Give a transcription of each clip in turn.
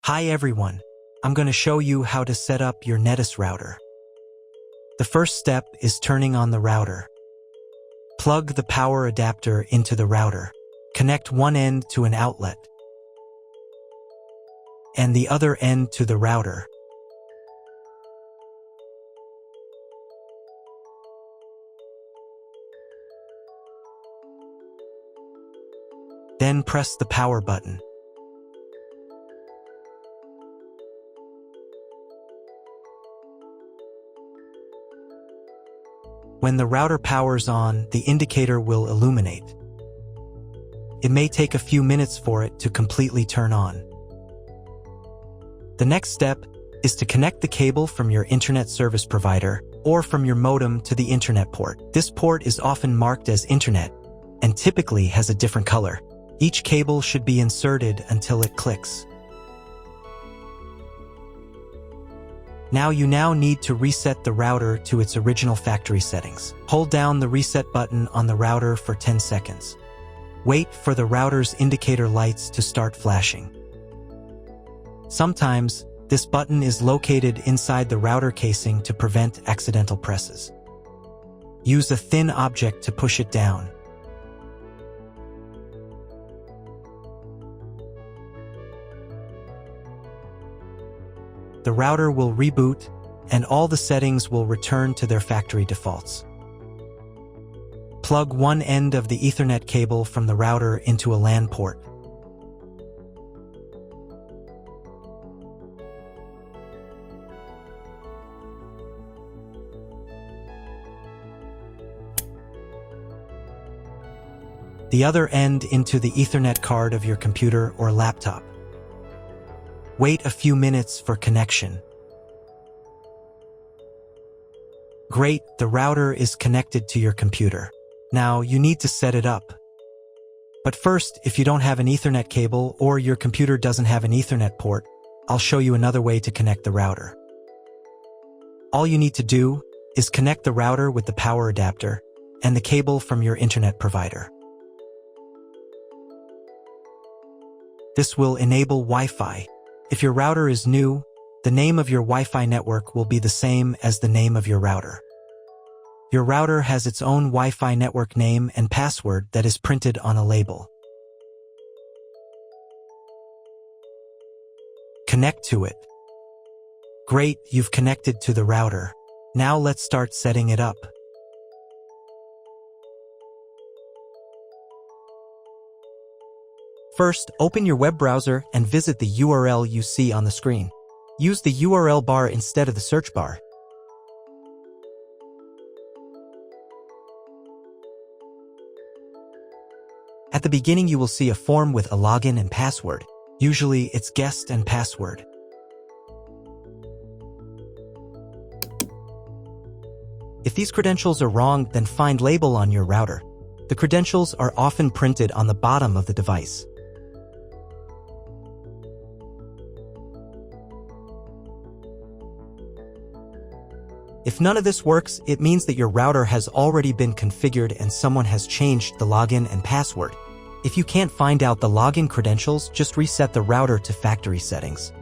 Hi everyone, I'm going to show you how to set up your Netis router. The first step is turning on the router. Plug the power adapter into the router. Connect one end to an outlet and the other end to the router. Then press the power button. When the router powers on, the indicator will illuminate. It may take a few minutes for it to completely turn on. The next step is to connect the cable from your internet service provider or from your modem to the internet port. This port is often marked as internet and typically has a different color. Each cable should be inserted until it clicks. You now need to reset the router to its original factory settings. Hold down the reset button on the router for 10 seconds. Wait for the router's indicator lights to start flashing. Sometimes, this button is located inside the router casing to prevent accidental presses. Use a thin object to push it down. The router will reboot, and all the settings will return to their factory defaults. Plug one end of the Ethernet cable from the router into a LAN port. The other end into the Ethernet card of your computer or laptop. Wait a few minutes for connection. Great, the router is connected to your computer. Now you need to set it up. But first, if you don't have an Ethernet cable or your computer doesn't have an Ethernet port, I'll show you another way to connect the router. All you need to do is connect the router with the power adapter and the cable from your internet provider. This will enable Wi-Fi. If your router is new, the name of your Wi-Fi network will be the same as the name of your router. Your router has its own Wi-Fi network name and password that is printed on a label. Connect to it. Great, you've connected to the router. Now let's start setting it up. First, open your web browser and visit the URL you see on the screen. Use the URL bar instead of the search bar. At the beginning, you will see a form with a login and password. Usually, it's guest and password. If these credentials are wrong, then find label on your router. The credentials are often printed on the bottom of the device. If none of this works, it means that your router has already been configured and someone has changed the login and password. If you can't find out the login credentials, just reset the router to factory settings.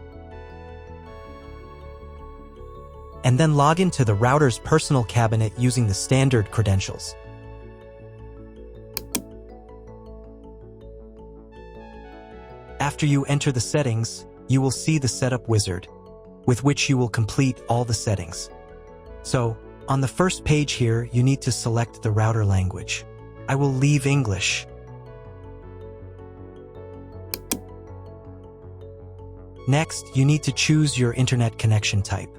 And then log into the router's personal cabinet using the standard credentials. After you enter the settings, you will see the setup wizard, with which you will complete all the settings. So, on the first page here, you need to select the router language. I will leave English. Next, you need to choose your internet connection type.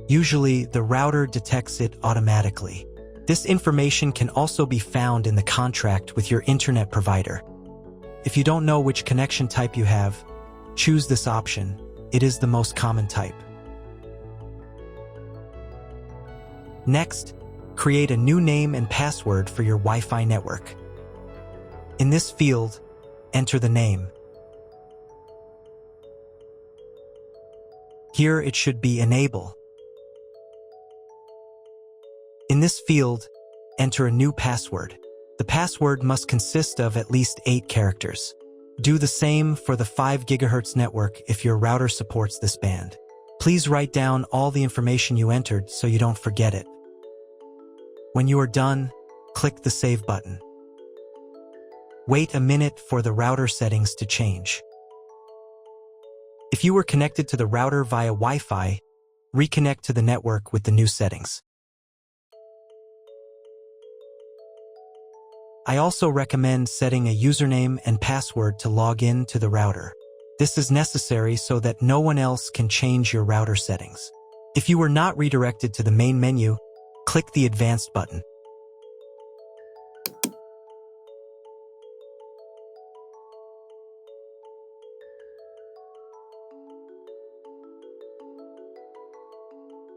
Usually, the router detects it automatically. This information can also be found in the contract with your internet provider. If you don't know which connection type you have, choose this option. It is the most common type. Next, create a new name and password for your Wi-Fi network. In this field, enter the name. Here it should be Enable. In this field, enter a new password. The password must consist of at least 8 characters. Do the same for the 5 GHz network if your router supports this band. Please write down all the information you entered so you don't forget it. When you are done, click the Save button. Wait a minute for the router settings to change. If you were connected to the router via Wi-Fi, reconnect to the network with the new settings. I also recommend setting a username and password to log in to the router. This is necessary so that no one else can change your router settings. If you were not redirected to the main menu, click the Advanced button.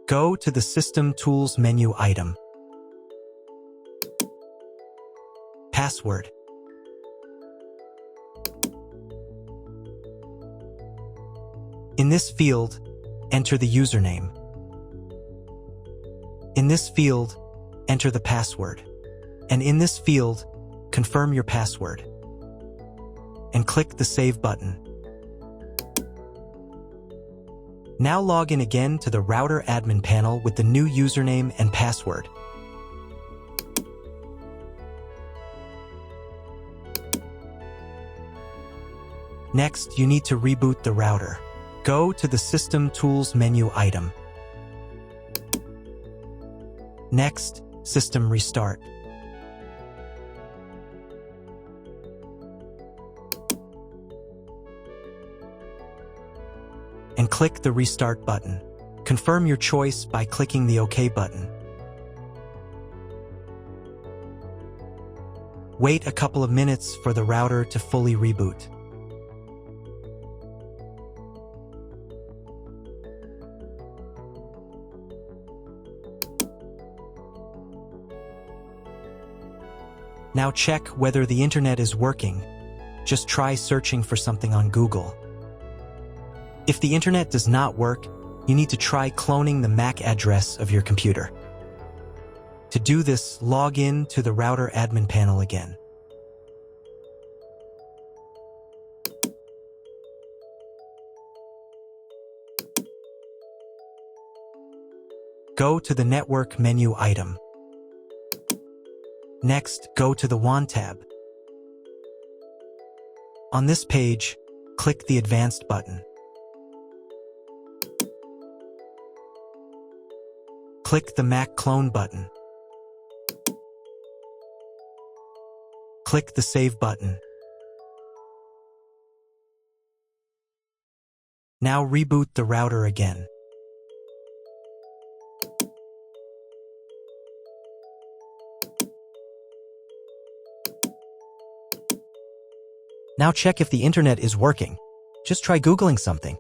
Go to the System Tools menu item. Password. In this field, enter the username. In this field, enter the password. And in this field, confirm your password. And click the Save button. Now log in again to the router admin panel with the new username and password. Next, you need to reboot the router. Go to the System Tools menu item. Next, System Restart. And click the Restart button. Confirm your choice by clicking the OK button. Wait a couple of minutes for the router to fully reboot. Now check whether the internet is working. Just try searching for something on Google. If the internet does not work, you need to try cloning the MAC address of your computer. To do this, log in to the router admin panel again. Go to the Network menu item. Next, go to the WAN tab. On this page, click the Advanced button. Click the MAC clone button. Click the Save button. Now reboot the router again. Now check if the internet is working. Just try Googling something.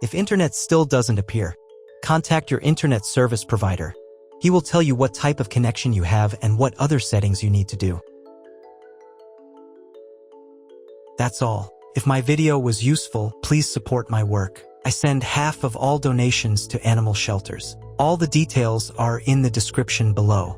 If internet still doesn't appear, contact your internet service provider. He will tell you what type of connection you have and what other settings you need to do. That's all. If my video was useful, please support my work. I send half of all donations to animal shelters. All the details are in the description below.